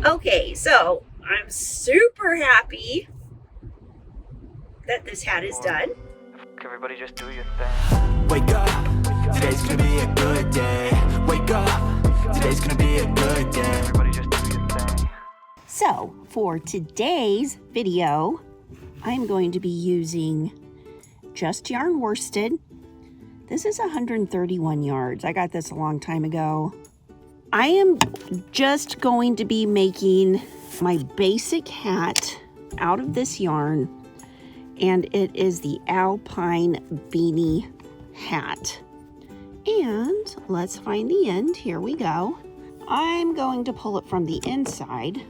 Okay, so I'm super happy that this hat is done. Everybody just do your thing. Wake up, today's gonna be a good day. Wake up, today's gonna be a good day. Everybody just do your thing. So for today's video, I'm going to be using just yarn worsted. This is 131 yards. I got this a long time ago. I am just going to be making my basic hat out of this yarn, and it is the Alpine Beanie hat. And let's find the end. Here we go. I'm going to pull it from the inside.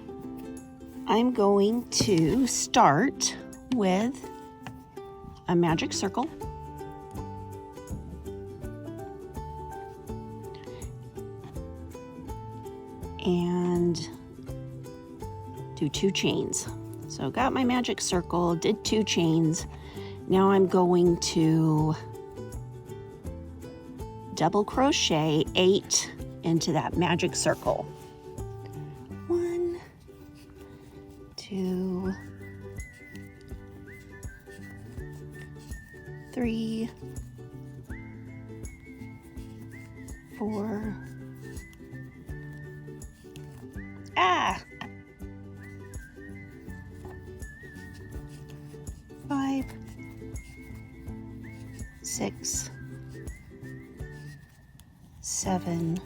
I'm going to start with a magic circle. And do 2 chains. So got my magic circle, did 2 chains. Now I'm going to double crochet 8 into that magic circle. 1, 2, 3, 4, 5, 6, 7,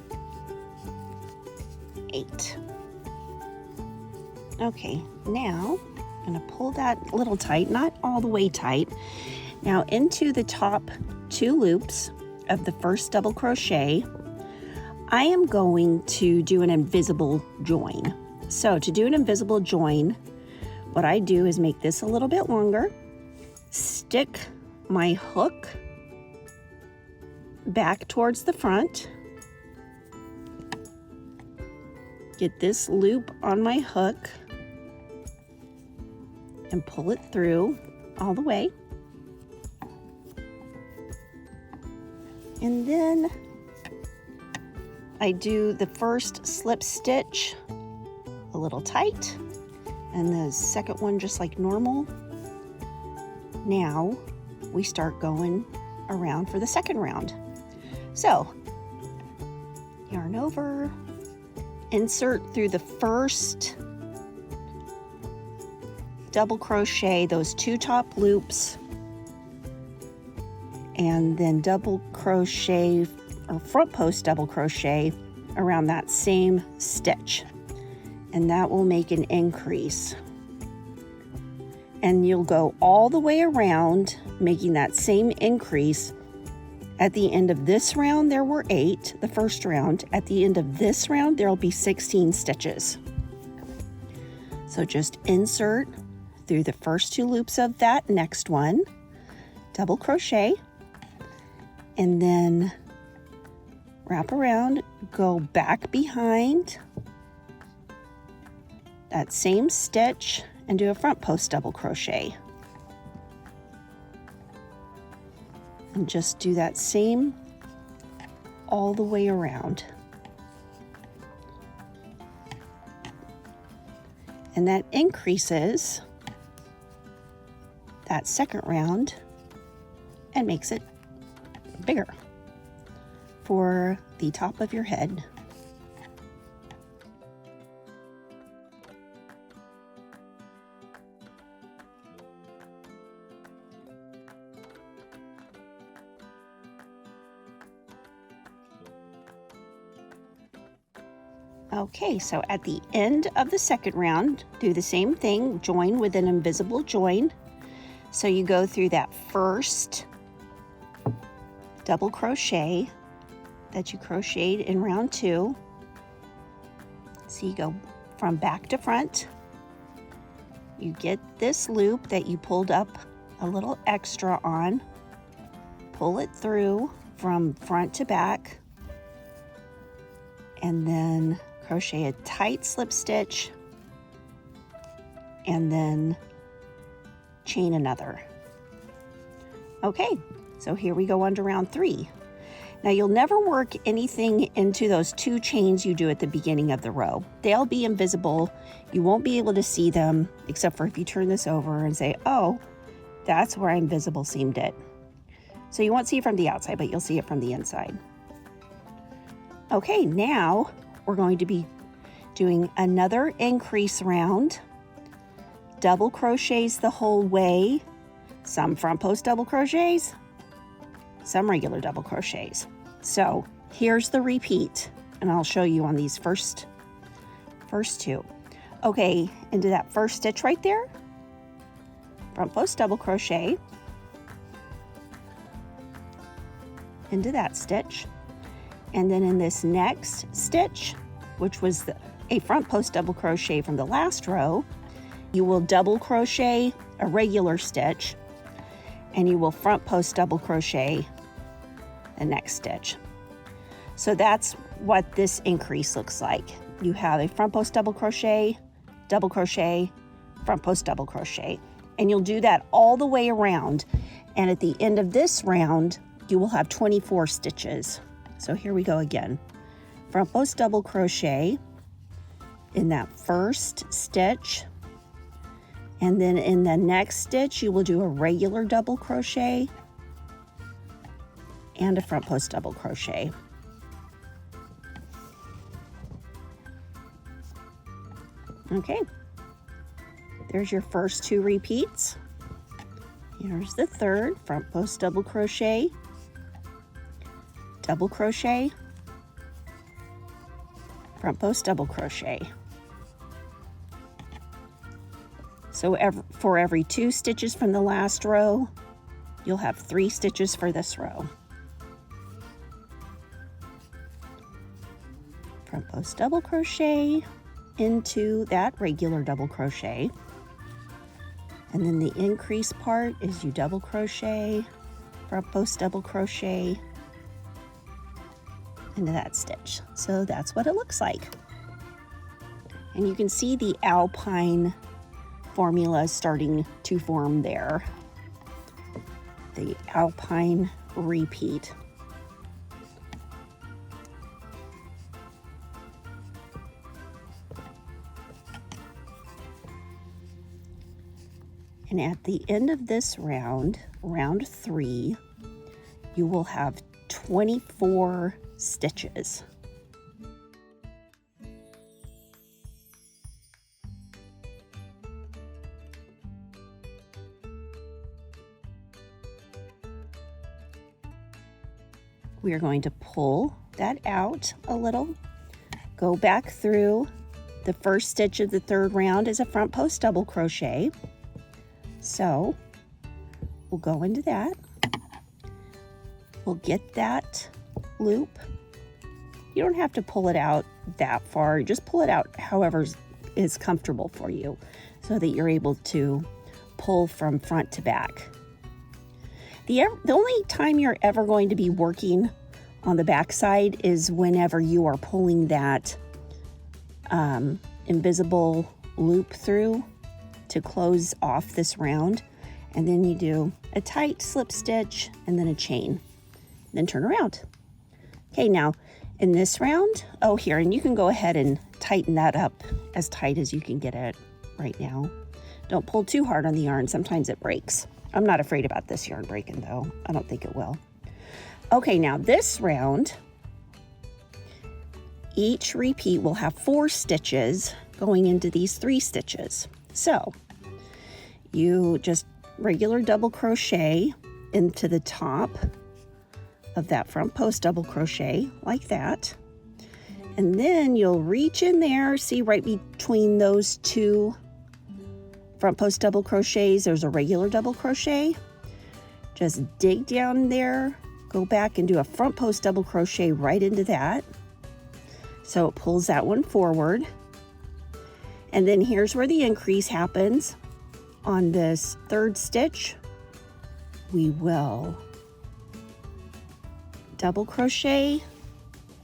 8. Okay, now I'm going to pull that a little tight, not all the way tight. Now into the top 2 loops of the first double crochet, I am going to do an invisible join. So to do an invisible join, what I do is make this a little bit longer, stick my hook back towards the front, get this loop on my hook, and pull it through all the way. And then I do the first slip stitch a little tight, and the second one just like normal. Now we start going around for the second round. So yarn over, insert through the first double crochet those 2 top loops, and then double crochet or front post double crochet around that same stitch, and that will make an increase. And you'll go all the way around making that same increase. At the end of this round there were 8, the first round. At the end of this round there will be 16 stitches. So just insert through the first 2 loops of that next one, double crochet, and then wrap around, go back behind that same stitch and do a front post double crochet. And just do that same all the way around. And that increases that second round and makes it bigger for the top of your head. Okay, so at the end of the second round, do the same thing, join with an invisible join. So you go through that first double crochet that you crocheted in round 2. So you go from back to front. You get this loop that you pulled up a little extra on, pull it through from front to back, and then crochet a tight slip stitch, and then chain another. Okay, so here we go on to round 3. Now you'll never work anything into those 2 chains you do at the beginning of the row. They'll be invisible. You won't be able to see them except for if you turn this over and say, oh, that's where I invisible seamed it. So you won't see it from the outside, but you'll see it from the inside. Okay, now we're going to be doing another increase round. Double crochets the whole way. Some front post double crochets, some regular double crochets. So here's the repeat, and I'll show you on these first 2. Okay, into that first stitch right there, front post double crochet, into that stitch, and then in this next stitch, which was a front post double crochet from the last row, you will double crochet a regular stitch, and you will front post double crochet the next stitch. So that's what this increase looks like. You have a front post double crochet, front post double crochet, and you'll do that all the way around. And at the end of this round, you will have 24 stitches. So here we go again. Front post double crochet in that first stitch, and then in the next stitch, you will do a regular double crochet and a front post double crochet. Okay, there's your first 2 repeats. Here's the third, front post double crochet, front post double crochet. So for every 2 stitches from the last row, you'll have 3 stitches for this row. Front post double crochet into that regular double crochet. And then the increase part is you double crochet, front post double crochet into that stitch. So that's what it looks like. And you can see the Alpine formula starting to form there. The Alpine repeat. And at the end of this round, round 3, you will have 24 stitches. We are going to pull that out a little, go back through. The first stitch of the 3rd round is a front post double crochet. So we'll go into that. We'll get that loop. You don't have to pull it out that far. Just pull it out however is comfortable for you so that you're able to pull from front to back. The only time you're ever going to be working on the back side is whenever you are pulling that invisible loop through to close off this round. And then you do a tight slip stitch and then a chain, then turn around. Okay, now in this round, here, and you can go ahead and tighten that up as tight as you can get it right now. Don't pull too hard on the yarn, sometimes it breaks. I'm not afraid about this yarn breaking though. I don't think it will. Okay, now this round, each repeat will have 4 stitches going into these 3 stitches. So you just regular double crochet into the top of that front post double crochet like that. And then you'll reach in there, see right between those 2 front post double crochets, there's a regular double crochet. Just dig down there, go back and do a front post double crochet right into that. So it pulls that one forward. And then here's where the increase happens. On this 3rd stitch, we will double crochet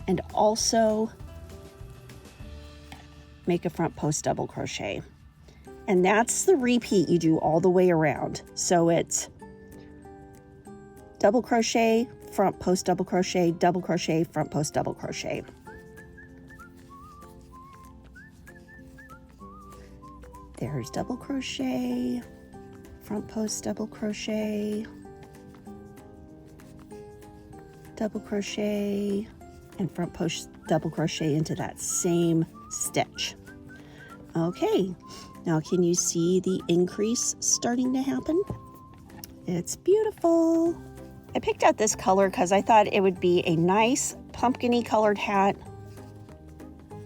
and also make a front post double crochet. And that's the repeat you do all the way around. So it's double crochet, front post double crochet, front post double crochet. There's double crochet, front post double crochet, double crochet, and front post double crochet into that same stitch. Okay, now can you see the increase starting to happen? It's beautiful. I picked out this color because I thought it would be a nice pumpkin-y colored hat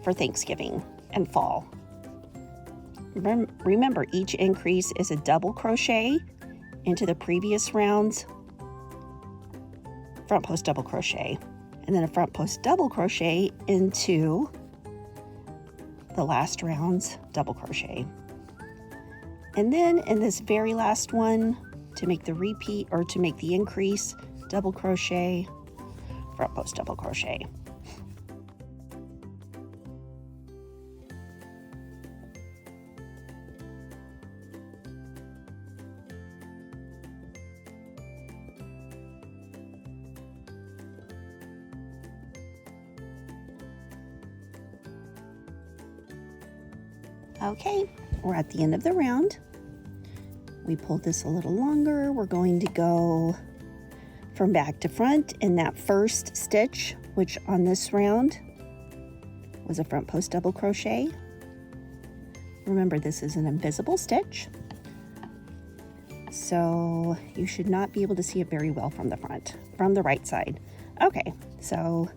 for Thanksgiving and fall. Remember, each increase is a double crochet into the previous round's front post double crochet, and then a front post double crochet into the last round's double crochet. And then in this very last one, to make the repeat or to make the increase, double crochet, front post double crochet. Okay, we're at the end of the round. We pulled this a little longer. We're going to go from back to front in that first stitch, which on this round was a front post double crochet. Remember, this is an invisible stitch, so you should not be able to see it very well from the front, from the right side. Okay, so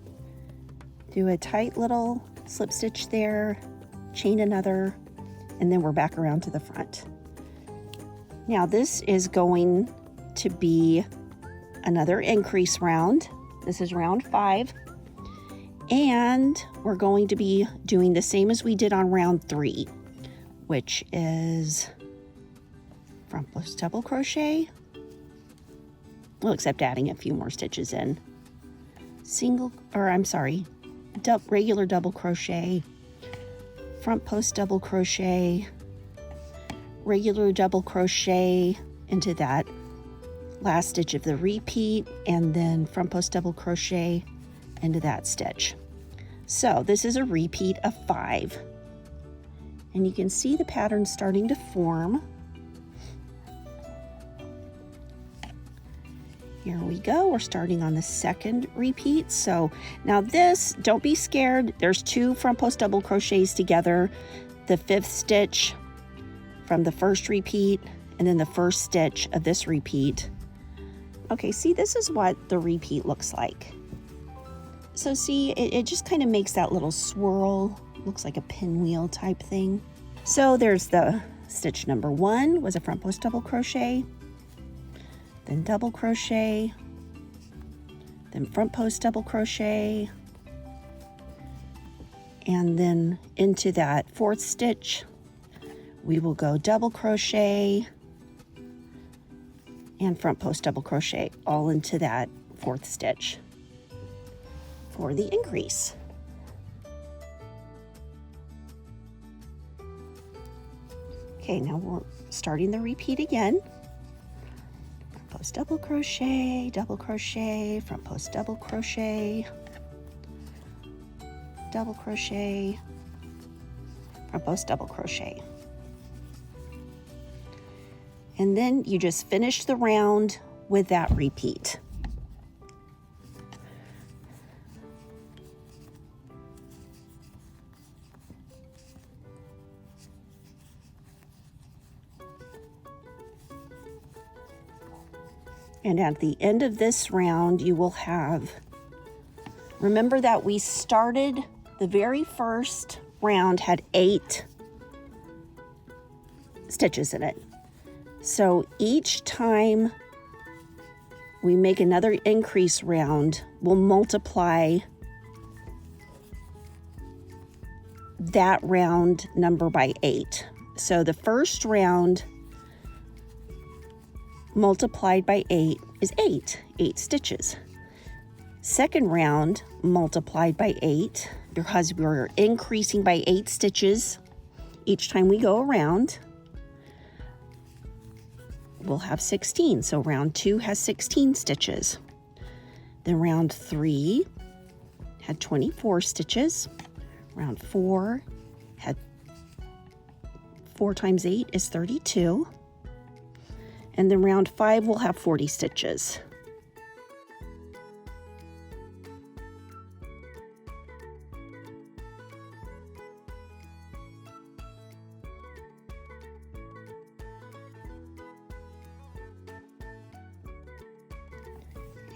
do a tight little slip stitch there, chain another, and then we're back around to the front. Now this is going to be another increase round. This is round 5. And we're going to be doing the same as we did on round 3, which is front post double crochet. Well, except adding a few more stitches in. Regular double crochet, front post double crochet, regular double crochet into that last stitch of the repeat, and then front post double crochet into that stitch. So this is a repeat of 5, and you can see the pattern starting to form. Here we go. We're starting on the second repeat. So now this, don't be scared. There's 2 front post double crochets together. The 5th stitch from the first repeat, and then the first stitch of this repeat. Okay, see, this is what the repeat looks like. So see, it just kind of makes that little swirl. Looks like a pinwheel type thing. So there's the stitch number 1 was a front post double crochet, then double crochet, then front post double crochet, and then into that 4th stitch we will go double crochet and front post double crochet all into that 4th stitch for the increase. Okay, now we're starting the repeat again. Front post double crochet, front post double crochet, front post double crochet. And then you just finish the round with that repeat. And at the end of this round, you will have, remember that we started the very first round had 8 stitches in it. So each time we make another increase round, we'll multiply that round number by 8. So the first round multiplied by 8 is 8 stitches. Second round multiplied by 8, because we're increasing by 8 stitches each time we go around, we'll have 16. So round 2 has 16 stitches. Then round 3 had 24 stitches. Round 4 had 4 times 8 is 32. And then round 5 will have 40 stitches.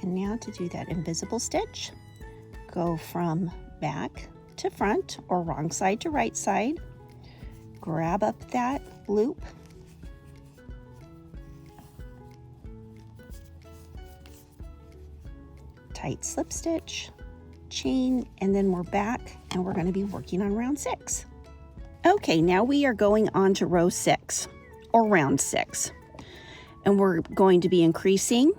And now to do that invisible stitch, go from back to front or wrong side to right side. Grab up that loop. Tight slip stitch, chain, and then we're back and we're going to be working on round 6. Okay, now we are going on to row 6 or round 6. And we're going to be increasing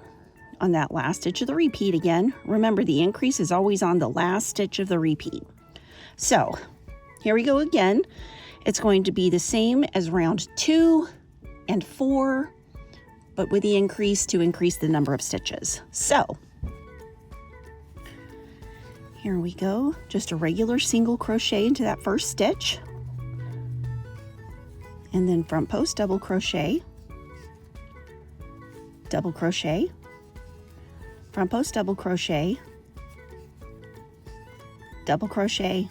on that last stitch of the repeat again. Remember, the increase is always on the last stitch of the repeat. So here we go again. It's going to be the same as round 2 and 4, but with the increase to increase the number of stitches. So here we go, just a regular single crochet into that first stitch, and then front post double crochet, front post double crochet, double crochet,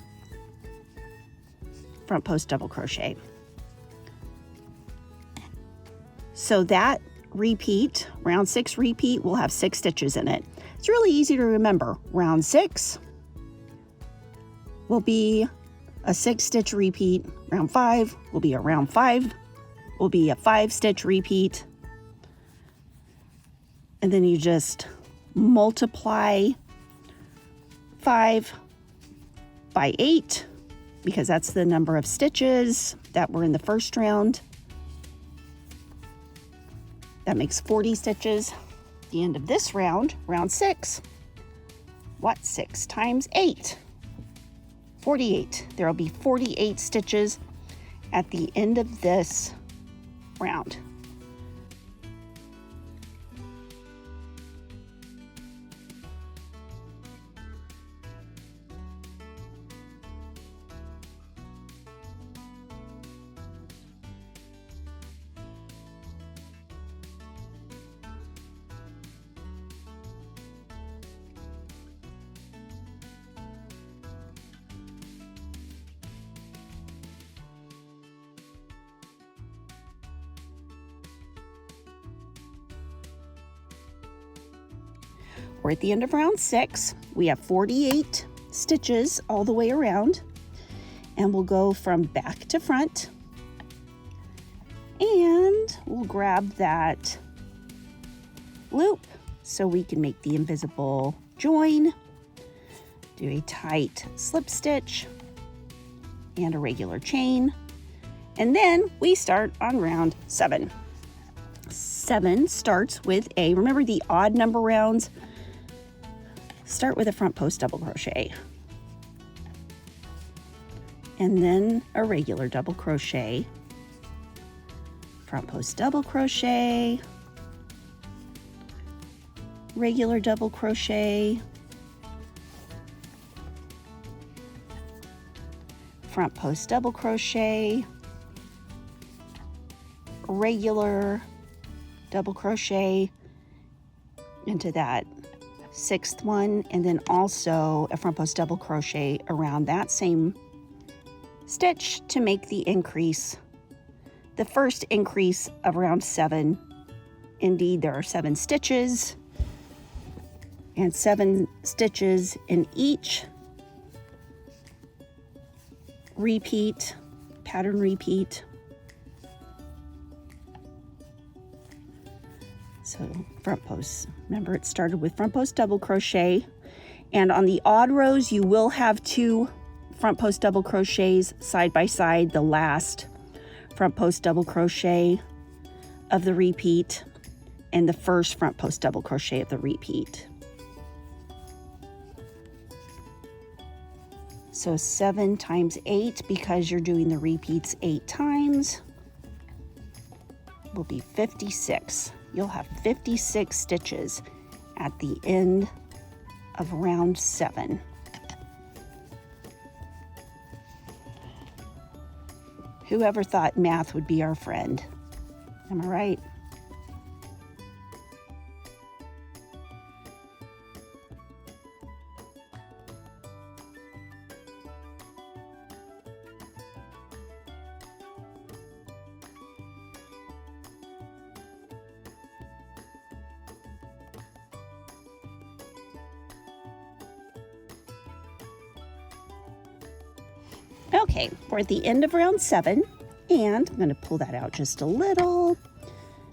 front post double crochet. So that repeat, round 6 repeat, will have 6 stitches in it. It's really easy to remember. Round 6 will be a 6 stitch repeat. Round 5 will be a round 5 will be a 5 stitch repeat. And then you just multiply 5 by 8 because that's the number of stitches that were in the first round. That makes 40 stitches. At the end of this round, round 6, what? 6 times 8? 48. There will be 48 stitches at the end of this round. We're at the end of round 6. We have 48 stitches all the way around, and we'll go from back to front, and we'll grab that loop so we can make the invisible join, do a tight slip stitch and a regular chain, and then we start on round 7. 7 starts with a, remember the odd number rounds start with a front post double crochet, and then a regular double crochet, front post double crochet, regular double crochet, front post double crochet, regular double crochet into that 6th one, and then also a front post double crochet around that same stitch to make the increase, the first increase of round 7. Indeed, there are 7 stitches and 7 stitches in each repeat, pattern repeat. So front post, remember it started with front post double crochet, and on the odd rows you will have 2 front post double crochets side by side, the last front post double crochet of the repeat and the first front post double crochet of the repeat. So 7 times 8, because you're doing the repeats 8 times, will be 56. You'll have 56 stitches at the end of round 7. Whoever thought math would be our friend? Am I right? Okay, we're at the end of round 7, and I'm going to pull that out just a little,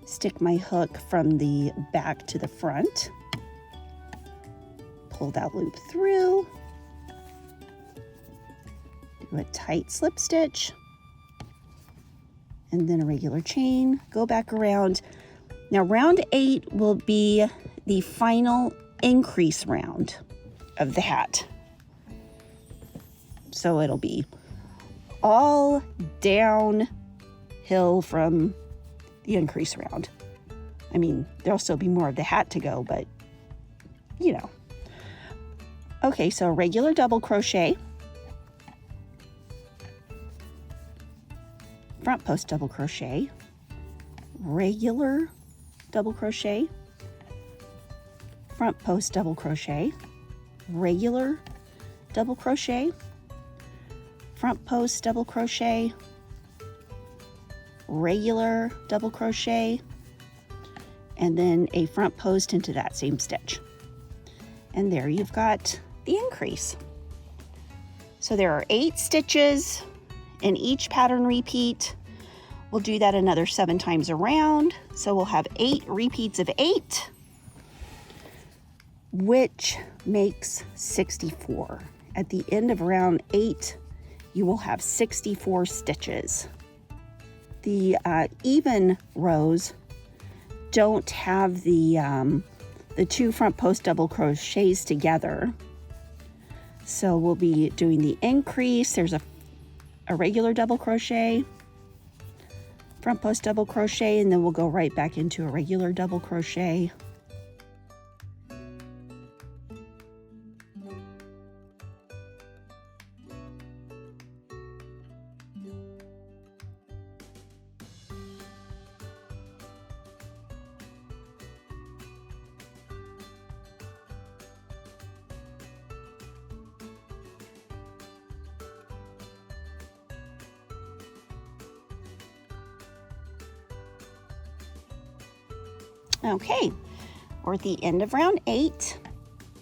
stick my hook from the back to the front, pull that loop through, do a tight slip stitch, and then a regular chain, go back around. Now round 8 will be the final increase round of the hat. So it'll be all downhill from the increase round. I mean, there'll still be more of the hat to go, but you know. Okay, so regular double crochet, front post double crochet, regular double crochet, front post double crochet, regular double crochet, front post double crochet, regular double crochet, and then a front post into that same stitch. And there you've got the increase. So there are 8 stitches in each pattern repeat. We'll do that another 7 times around. So we'll have 8 repeats of 8, which makes 64. At the end of round 8, you will have 64 stitches. The even rows don't have the 2 front post double crochets together. So we'll be doing the increase. There's a regular double crochet, front post double crochet, and then we'll go right back into a regular double crochet. Okay, we're at the end of round 8.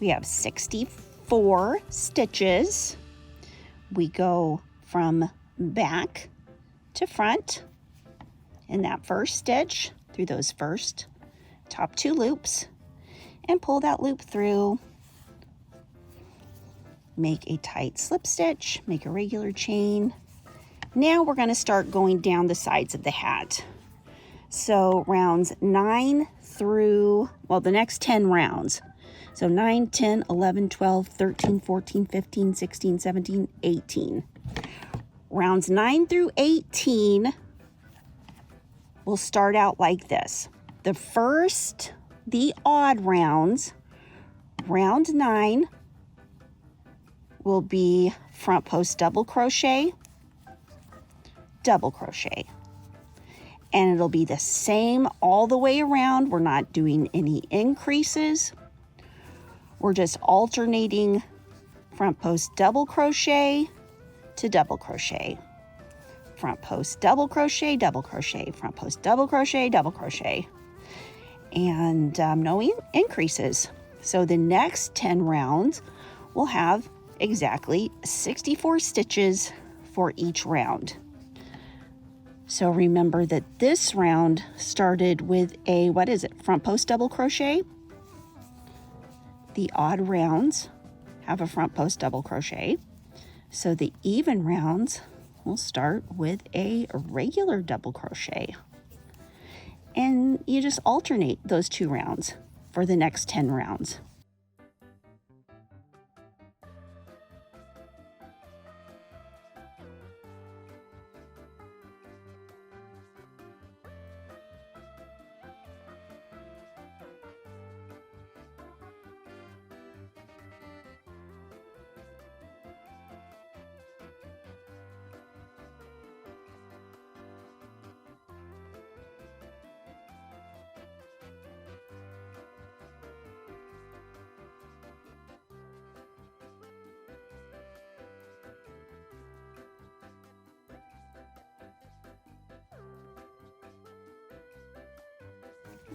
We have 64 stitches. We go from back to front in that first stitch through those first top 2 loops and pull that loop through. Make a tight slip stitch, make a regular chain. Now we're going to start going down the sides of the hat. So rounds 9 through, well, the next 10 rounds. So 9, 10, 11, 12, 13, 14, 15, 16, 17, 18. Rounds 9 through 18 will start out like this. The odd rounds, round 9 will be front post double crochet, double crochet. And it'll be the same all the way around. We're not doing any increases. We're just alternating front post double crochet to double crochet. Front post double crochet, double crochet, front post double crochet, double crochet. And no increases. So the next 10 rounds will have exactly 64 stitches for each round. So remember that this round started with a, front post double crochet. The odd rounds have a front post double crochet. So the even rounds will start with a regular double crochet. And you just alternate those 2 rounds for the next 10 rounds.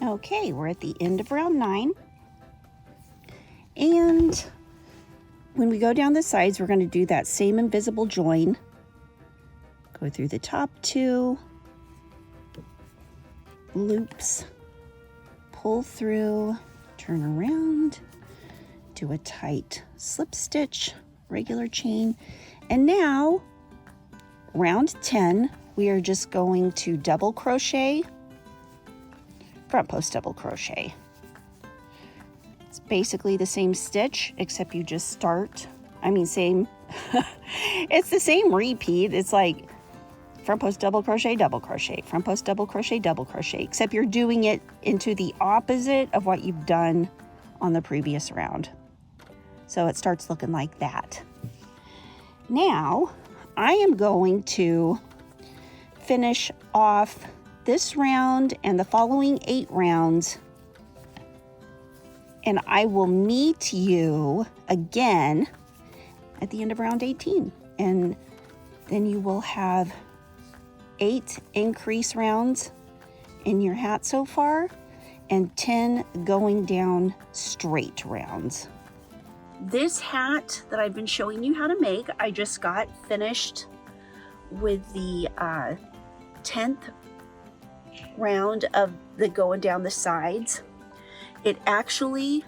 Okay, we're at the end of round 9. And when we go down the sides, we're going to do that same invisible join. Go through the top 2 loops, pull through, turn around, do a tight slip stitch, regular chain. And now, round 10, we are just going to double crochet, front post double crochet. It's basically the same stitch, except you just start, same, it's the same repeat. It's like front post double crochet, front post double crochet, except you're doing it into the opposite of what you've done on the previous round. So it starts looking like that. Now, I am going to finish off this round and the following 8 rounds, and I will meet you again at the end of round 18, and then you will have 8 increase rounds in your hat so far and 10 going down straight rounds. This hat that I've been showing you how to make, I just got finished with the 10th round of the going down the sides. It actually,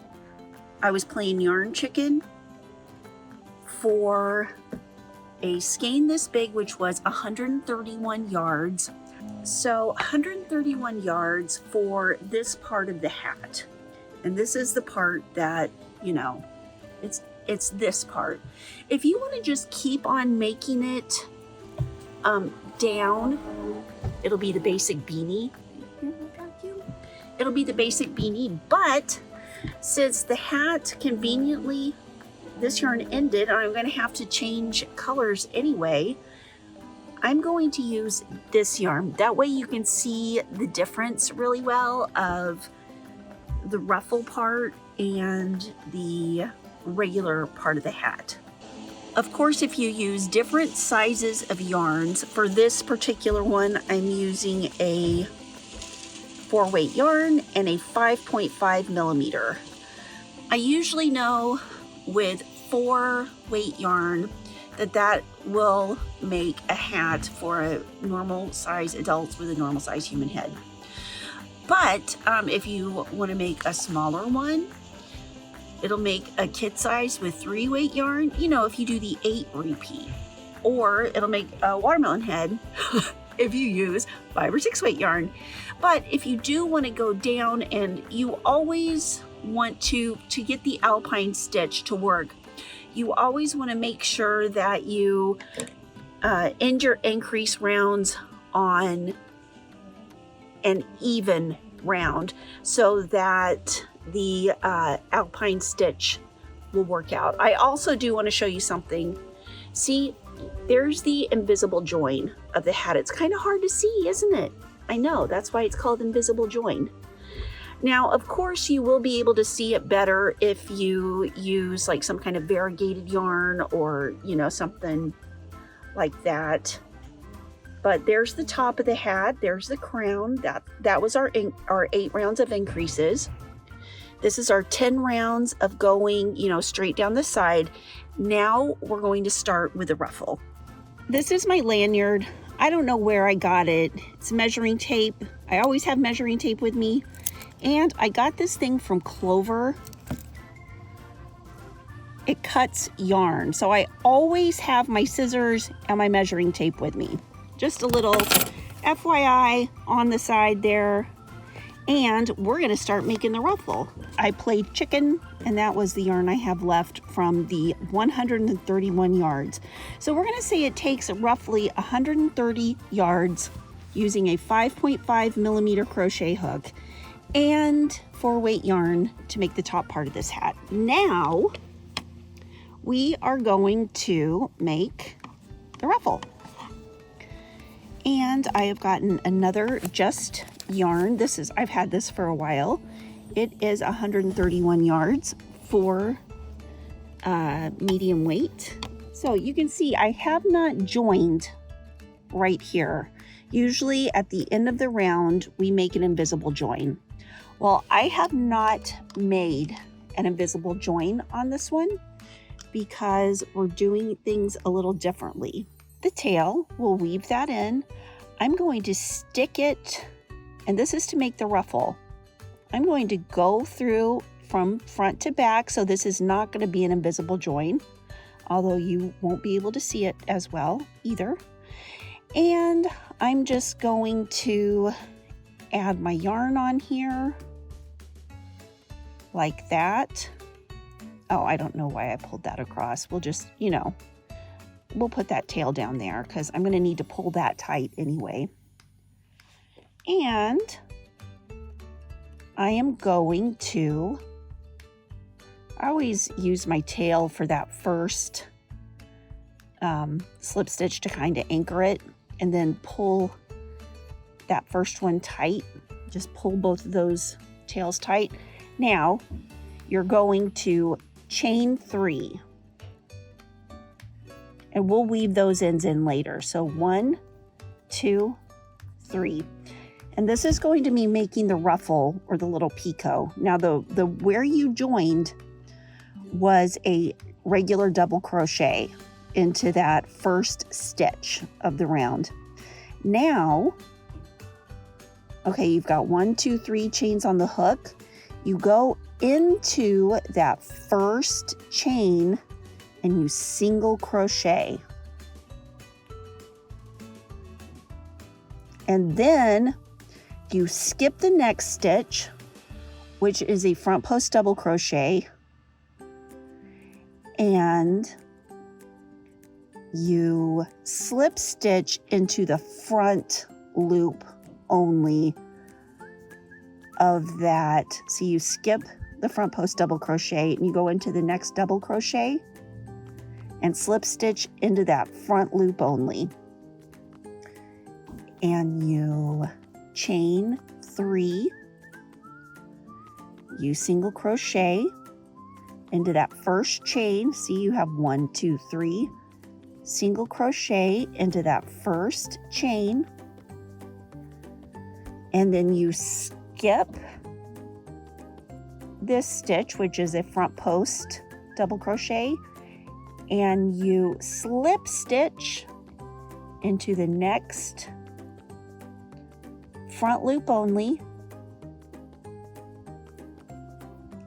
I was playing yarn chicken for a skein this big, which was 131 yards. So 131 yards for this part of the hat. And this is the part that, it's this part. If you want to just keep on making it down, it'll be the basic beanie. It'll be the basic beanie, but since the hat conveniently, this yarn ended, and I'm going to have to change colors anyway, I'm going to use this yarn. That way you can see the difference really well of the ruffle part and the regular part of the hat. Of course, if you use different sizes of yarns, for this particular one, I'm using a 4-weight yarn and a 5.5 millimeter. I usually know with 4-weight yarn that will make a hat for a normal size adult with a normal size human head. But if you want to make a smaller one, it'll make a kid size with 3-weight yarn, if you do the 8 repeat. Or it'll make a watermelon head if you use 5 or 6-weight yarn. But if you do want to go down, and you always want to get the Alpine stitch to work, you always want to make sure that you end your increase rounds on an even round so that the Alpine stitch will work out. I also do want to show you something. See, there's the invisible join of the hat. It's kind of hard to see, isn't it? I know, that's why it's called invisible join. Now, of course, you will be able to see it better if you use like some kind of variegated yarn or, something like that. But there's the top of the hat. There's the crown. That was our 8 rounds of increases. This is our 10 rounds of going, straight down the side. Now we're going to start with the ruffle. This is my lanyard. I don't know where I got it. It's measuring tape. I always have measuring tape with me. And I got this thing from Clover. It cuts yarn. So I always have my scissors and my measuring tape with me. Just a little FYI on the side there. And we're going to start making the ruffle. I played chicken, and that was the yarn I have left from the 131 yards. So we're going to say it takes roughly 130 yards using a 5.5 millimeter crochet hook and 4-weight yarn to make the top part of this hat. Now we are going to make the ruffle. And I have gotten another just yarn. I've had this for a while. It is 131 yards for medium weight. So you can see I have not joined right here. Usually at the end of the round, we make an invisible join. Well, I have not made an invisible join on this one because we're doing things a little differently. The tail, we'll weave that in. I'm going to stick it, and this is to make the ruffle. I'm going to go through from front to back, so this is not going to be an invisible join, although you won't be able to see it as well either. And I'm just going to add my yarn on here like that. Oh, I don't know why I pulled that across. We'll just, we'll put that tail down there because I'm going to need to pull that tight anyway. And I am going to, I always use my tail for that first slip stitch to kind of anchor it, and then pull that first one tight. Just pull both of those tails tight. Now you're going to chain 3, and we'll weave those ends in later. So 1, 2, 3. And this is going to be making the ruffle or the little picot. Now the where you joined was a regular double crochet into that first stitch of the round. Now, okay, you've got 1, 2, 3 chains on the hook. You go into that first chain and you single crochet. And then you skip the next stitch, which is a front post double crochet, and you slip stitch into the front loop only of that. So you skip the front post double crochet and you go into the next double crochet and slip stitch into that front loop only. And you chain 3, you single crochet into that first chain. See, you have 1, 2, 3, single crochet into that first chain, and then you skip this stitch, which is a front post double crochet, and you slip stitch into the next front loop only.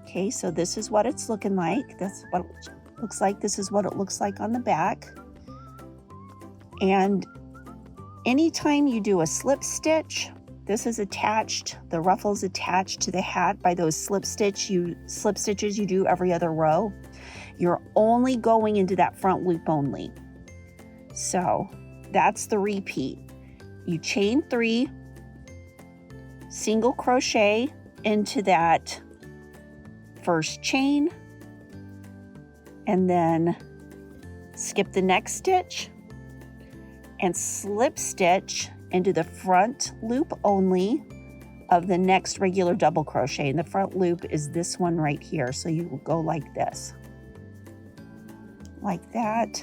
Okay, so this is what it's looking like. That's what it looks like. This is what it looks like on the back. And anytime you do a slip stitch, this is attached, the ruffle's attached to the hat by those slip stitches you do every other row. You're only going into that front loop only. So that's the repeat. You chain 3, single crochet into that first chain, and then skip the next stitch and slip stitch into the front loop only of the next regular double crochet. And the front loop is this one right here. So you will go like this, like that,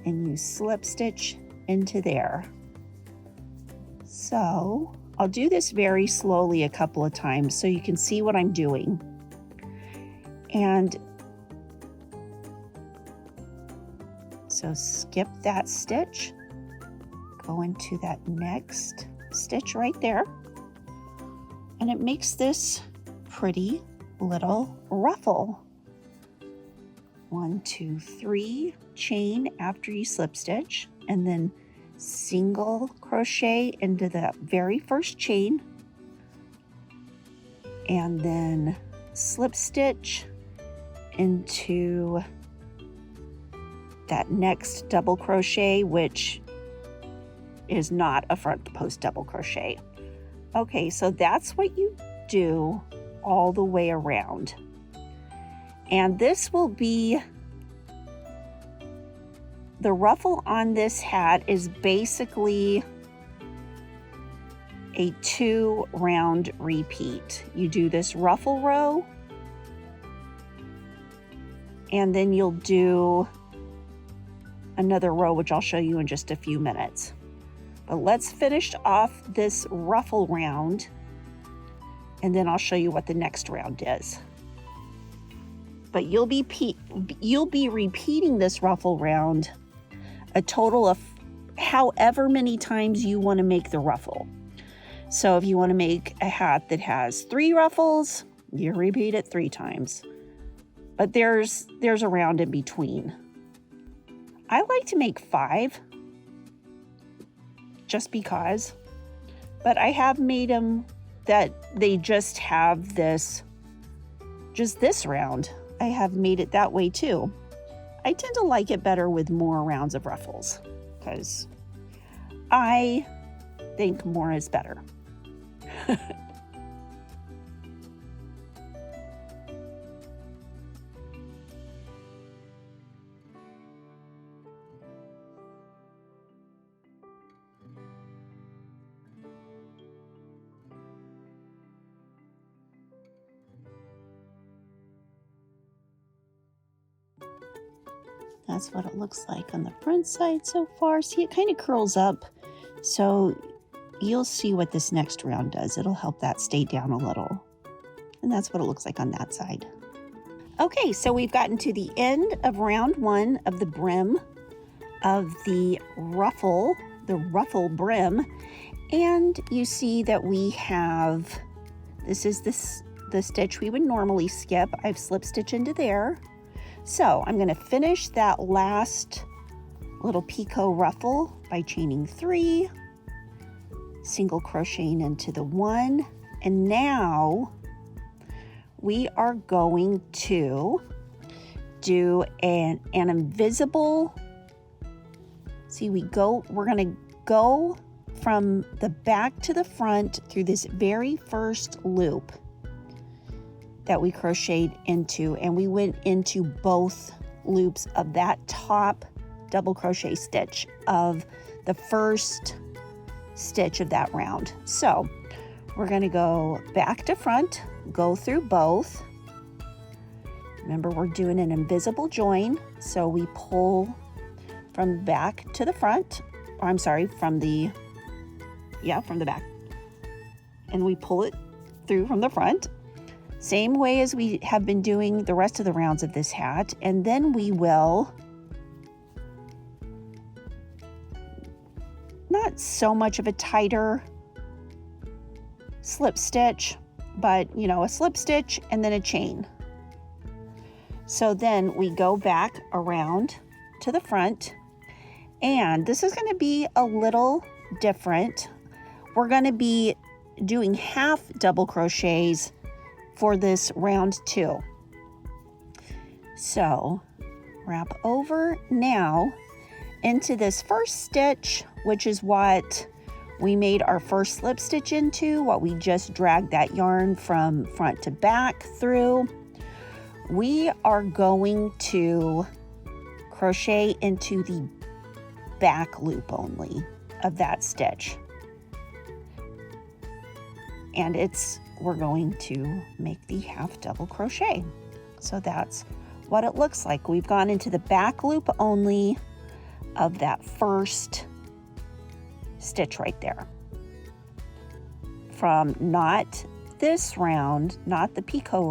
and you slip stitch into there. So I'll do this very slowly a couple of times so you can see what I'm doing. And so skip that stitch, go into that next stitch right there, and it makes this pretty little ruffle. 1, 2, 3 chain after you slip stitch, and then single crochet into the very first chain, and then slip stitch into that next double crochet, which is not a front post double crochet. Okay, so that's what you do all the way around. And this will be, the ruffle on this hat is basically a 2 round repeat. You do this ruffle row, and then you'll do another row, which I'll show you in just a few minutes. But let's finish off this ruffle round and then I'll show you what the next round is. But you'll be repeating this ruffle round a total of however many times you want to make the ruffle. So if you want to make a hat that has 3 ruffles, you repeat it 3 times. But there's a round in between. I like to make 5 just because, but I have made them that they just have this round. I have made it that way too. I tend to like it better with more rounds of ruffles because I think more is better. That's what it looks like on the front side so far. See, it kind of curls up. So you'll see what this next round does. It'll help that stay down a little. And that's what it looks like on that side. Okay, so we've gotten to the end of round 1 of the brim of the Ruffled Brim. And you see that we have, this is the stitch we would normally skip. I've slip stitched into there. So I'm going to finish that last little picot ruffle by chaining 3, single crocheting into the 1, and now we are going to do an invisible, see, we're going to go from the back to the front through this very first loop that we crocheted into, and we went into both loops of that top double crochet stitch of the first stitch of that round. So we're going to go back to front, go through both. Remember, we're doing an invisible join, so we pull from back to the front, or I'm sorry, from the back, and we pull it through from the front. Same way as we have been doing the rest of the rounds of this hat. And then we will, not so much of a tighter slip stitch, but a slip stitch and then a chain. So then we go back around to the front, and this is going to be a little different. We're going to be doing half double crochets for this round 2. So wrap over now into this first stitch, which is what we made our first slip stitch into, what we just dragged that yarn from front to back through. We are going to crochet into the back loop only of that stitch. And we're going to make the half double crochet. So that's what it looks like. We've gone into the back loop only of that first stitch right there. From not this round, not the picot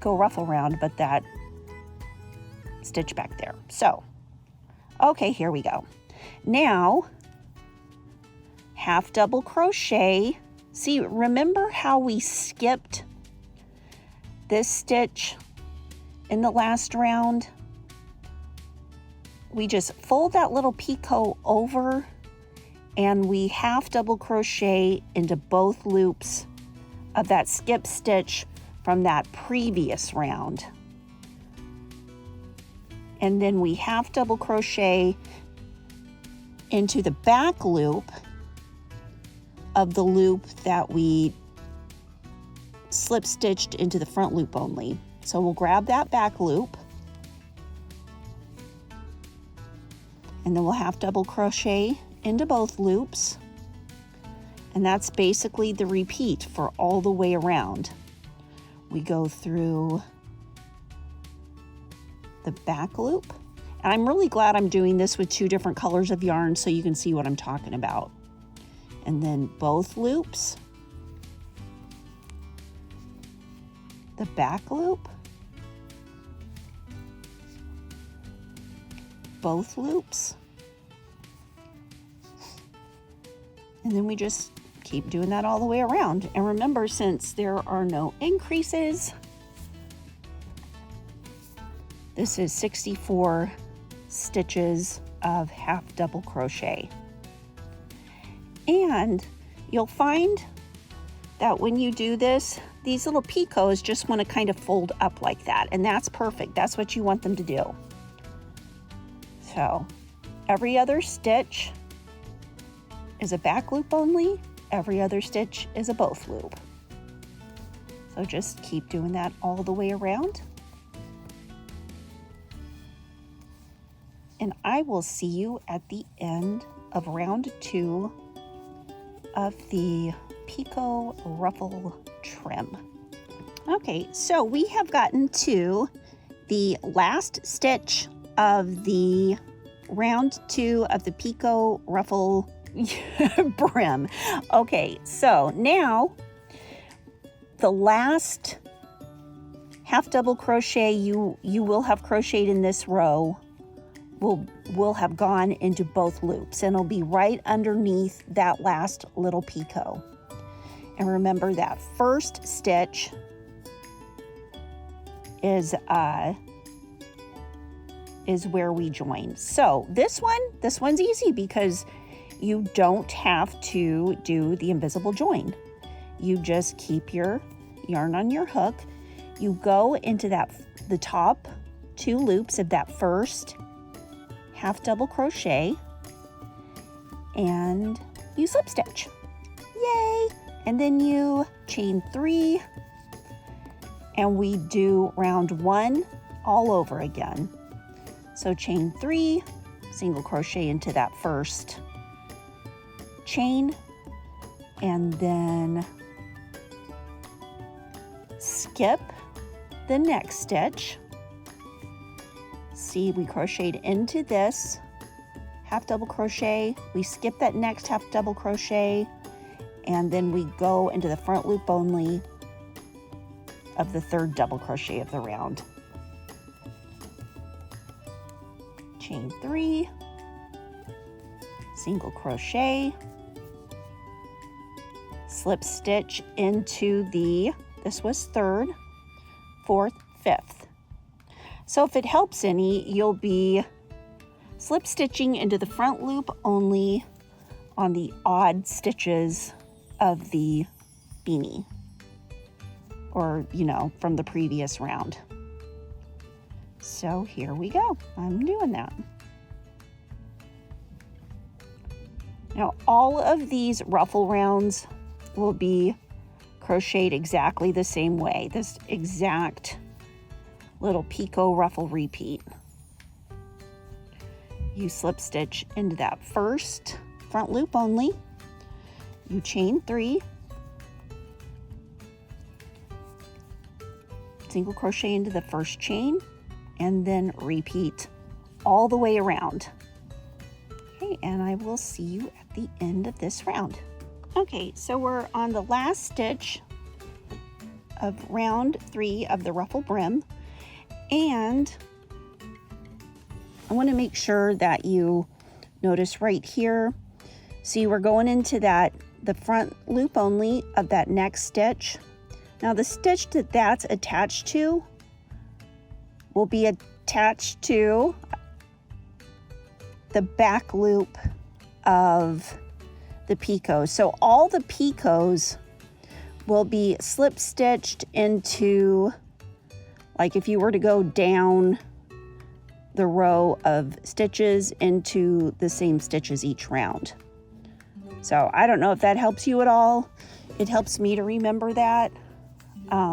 ruffle round, but that stitch back there. So, okay, here we go. Now, half double crochet. See, remember how we skipped this stitch in the last round? We just fold that little picot over and we half double crochet into both loops of that skip stitch from that previous round. And then we half double crochet into the back loop of the loop that we slip stitched into the front loop only. So we'll grab that back loop and then we'll half double crochet into both loops, and that's basically the repeat for all the way around. We go through the back loop, and I'm really glad I'm doing this with 2 different colors of yarn so you can see what I'm talking about. And then both loops, the back loop, both loops, and then we just keep doing that all the way around. And remember, since there are no increases, this is 64 stitches of half double crochet. And you'll find that when you do this, these little picots just want to kind of fold up like that, and that's perfect. That's what you want them to do. So every other stitch is a back loop only, every other stitch is a both loop. So just keep doing that all the way around. And I will see you at the end of round 2 of the Picot Ruffle trim. Okay, so we have gotten to the last stitch of the round 2 of the Picot Ruffle brim. Okay, so now the last half double crochet you will have crocheted in this row will have gone into both loops, and it'll be right underneath that last little picot. And remember, that first stitch is where we join. So this one's easy because you don't have to do the invisible join. You just keep your yarn on your hook. You go into the top 2 loops of that first half double crochet, and you slip stitch. Yay! And then you chain 3, and we do round 1 all over again. So chain 3, single crochet into that first chain, and then skip the next stitch. See, we crocheted into this half double crochet, we skip that next half double crochet, and then we go into the front loop only of the 3rd double crochet of the round. Chain 3, single crochet, slip stitch into this was 3rd, 4th, 5th. So if it helps any, you'll be slip stitching into the front loop only on the odd stitches of the beanie, or from the previous round. So here we go. I'm doing that. Now all of these ruffle rounds will be crocheted exactly the same way. This exact little Picot ruffle repeat. You slip stitch into that first front loop only. You chain 3, single crochet into the first chain, and then repeat all the way around. Okay, and I will see you at the end of this round. Okay, so we're on the last stitch of round 3 of the Ruffled Brim, and I want to make sure that you notice right here. See, we're going into the front loop only of that next stitch. Now the stitch that's attached to will be attached to the back loop of the picot. So all the picots will be slip stitched into, like if you were to go down the row of stitches into the same stitches each round. So I don't know if that helps you at all. It helps me to remember that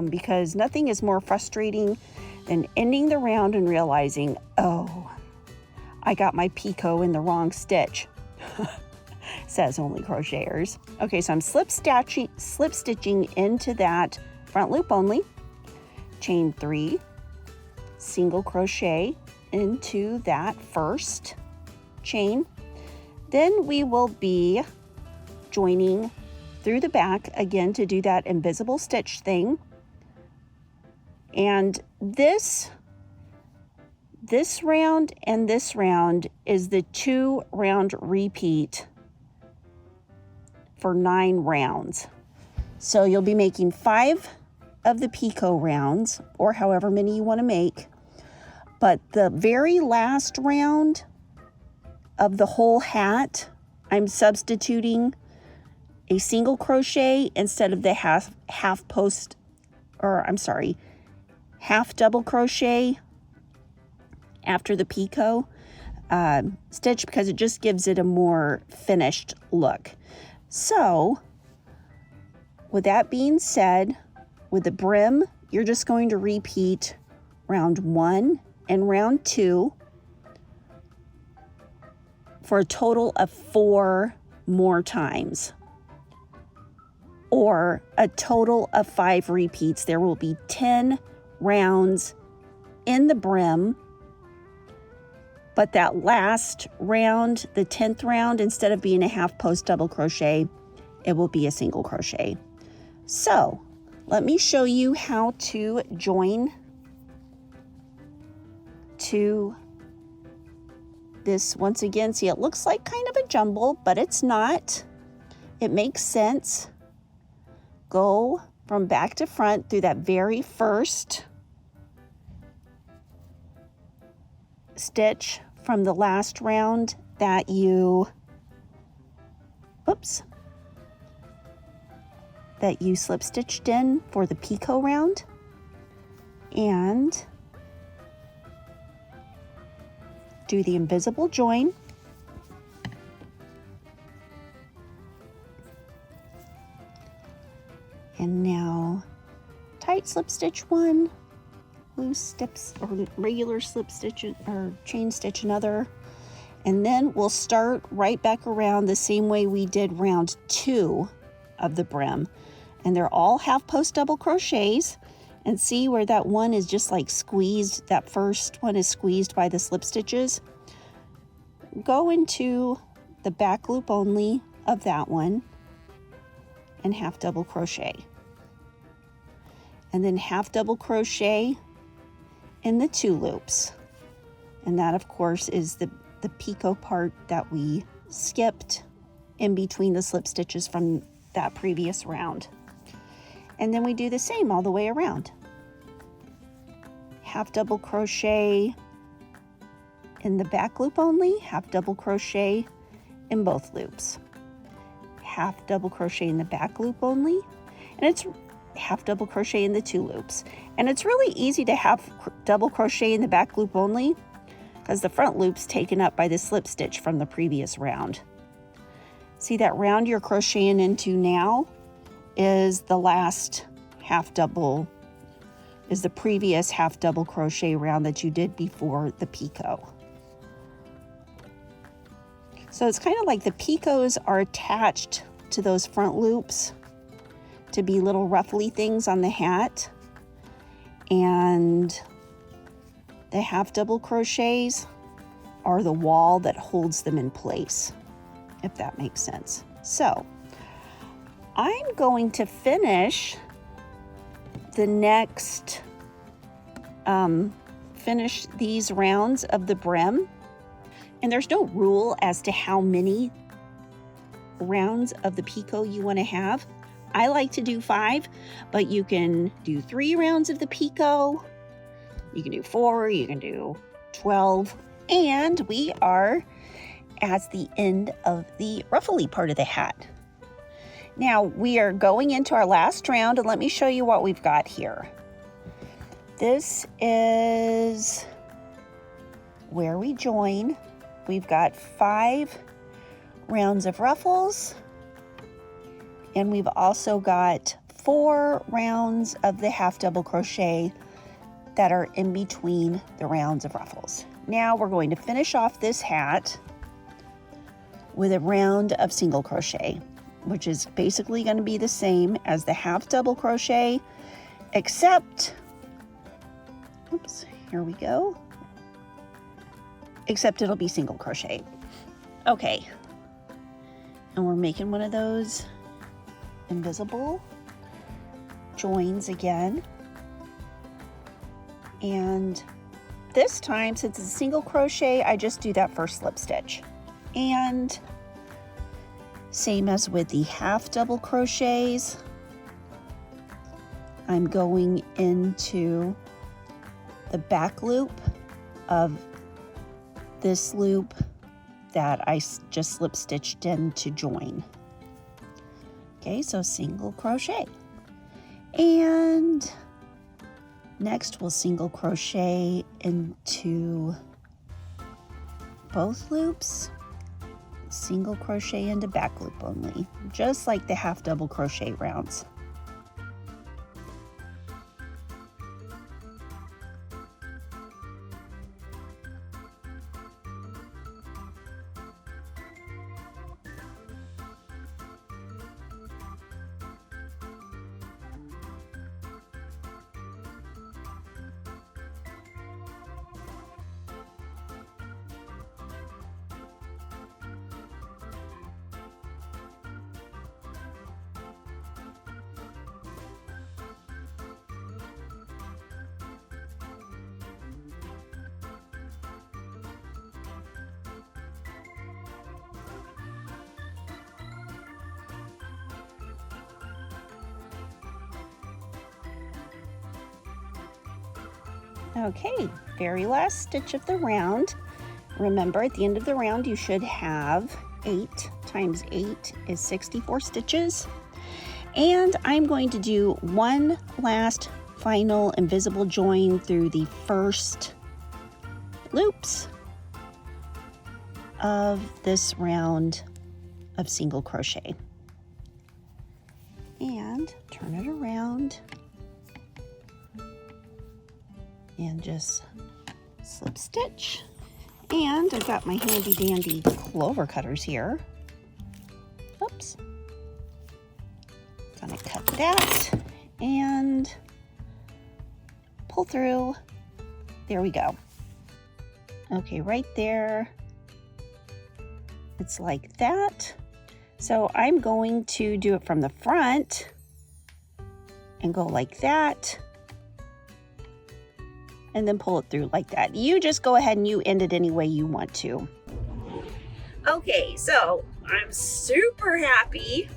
because nothing is more frustrating than ending the round and realizing, oh, I got my picot in the wrong stitch. Says only crocheters. Okay, so I'm slip stitching into that front loop only, chain 3, single crochet into that first chain. Then we will be joining through the back again to do that invisible stitch thing. And this round and this round is the 2-round repeat for 9 rounds. So you'll be making 5 of the picot rounds, or however many you want to make. But the very last round of the whole hat, I'm substituting a single crochet instead of the half double crochet after the picot stitch, because it just gives it a more finished look. So with that being said, with the brim, you're just going to repeat round 1 and round 2 for a total of 4 more times, or a total of 5 repeats. There will be 10 rounds in the brim, but that last round, the 10th round, instead of being a half post double crochet, it will be a single crochet. So let me show you how to join to this once again. See, it looks like kind of a jumble, but it's not. It makes sense. Go from back to front through that very first stitch from the last round that you, that you slip stitched in for the picot round, and do the invisible join. And now tight slip stitch 1, loose steps or regular slip stitch or chain stitch another, and then we'll start right back around the same way we did round 2 of the brim. And they're all half post double crochets, and see where that one is just like squeezed, that first one is squeezed by the slip stitches. Go into the back loop only of that one and half double crochet, and then half double crochet in the 2 loops. And that of course is the picot part that we skipped in between the slip stitches from that previous round. And then we do the same all the way around. Half double crochet in the back loop only, half double crochet in both loops, half double crochet in the back loop only, and it's half double crochet in the 2 loops. And it's really easy to have double crochet in the back loop only because the front loop's taken up by the slip stitch from the previous round. See, that round you're crocheting into now is the last half double, is the previous half double crochet round that you did before the picot. So it's kind of like the picots are attached to those front loops to be little ruffly things on the hat, and the half double crochets are the wall that holds them in place, if that makes sense. So I'm going to finish the next, finish these rounds of the brim. And there's no rule as to how many rounds of the picot you want to have. I like to do 5, but you can do 3 rounds of the picot. You can do 4, you can do 12. And we are at the end of the ruffly part of the hat. Now we are going into our last round, and let me show you what we've got here. This is where we join. We've got 5 rounds of ruffles, and we've also got 4 rounds of the half double crochet that are in between the rounds of ruffles. Now we're going to finish off this hat with a round of single crochet, which is basically going to be the same as the half double crochet, except, oops, here we go, except it'll be single crochet. Okay, and we're making one of those invisible joins again. And this time, since it's a single crochet, I just do that first slip stitch. And same as with the half double crochets, I'm going into the back loop of this loop that I just slip stitched in to join. Okay, so single crochet. And next we'll single crochet into both loops, single crochet into back loop only, just like the half double crochet rounds. Okay, very last stitch of the round. Remember, at the end of the round, you should have 8 times 8 is 64 stitches. And I'm going to do one last final invisible join through the first loops of this round of single crochet. And turn it around. And just slip stitch. And I've got my handy dandy clover cutters here. Oops. Gonna cut that and pull through. There we go. Okay, right there. It's like that. So I'm going to do it from the front and go like that. And then pull it through like that. You just go ahead and you end it any way you want to. Okay, so I'm super happy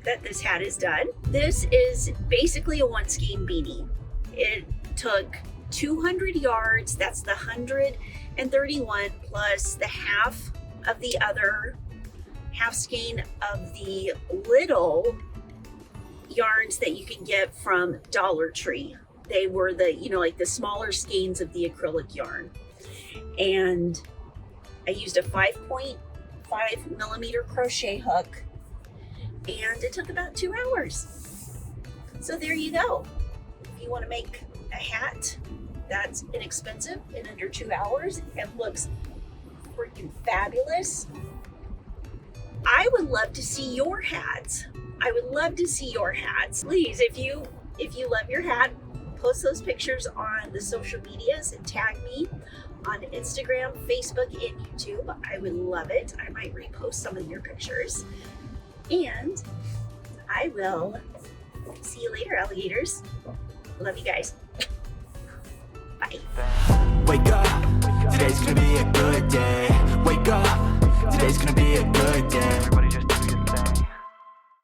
that this hat is done. This is basically a one skein beanie. It took 200 yards, that's the 131 plus the half of the other half skein of the little yarns that you can get from Dollar Tree. They were the, like the smaller skeins of the acrylic yarn. And I used a 5.5 millimeter crochet hook, and it took about 2 hours. So there you go. If you want to make a hat that's inexpensive in under 2 hours and looks freaking fabulous, I would love to see your hats. I would love to see your hats. Please, if you love your hat, post those pictures on the social medias and tag me on Instagram, Facebook, and YouTube. I would love it. I might repost some of your pictures. And I will see you later, alligators. Love you guys. Bye. Wake up, today's gonna be a good day. Wake up, today's gonna be a good day. Everybody just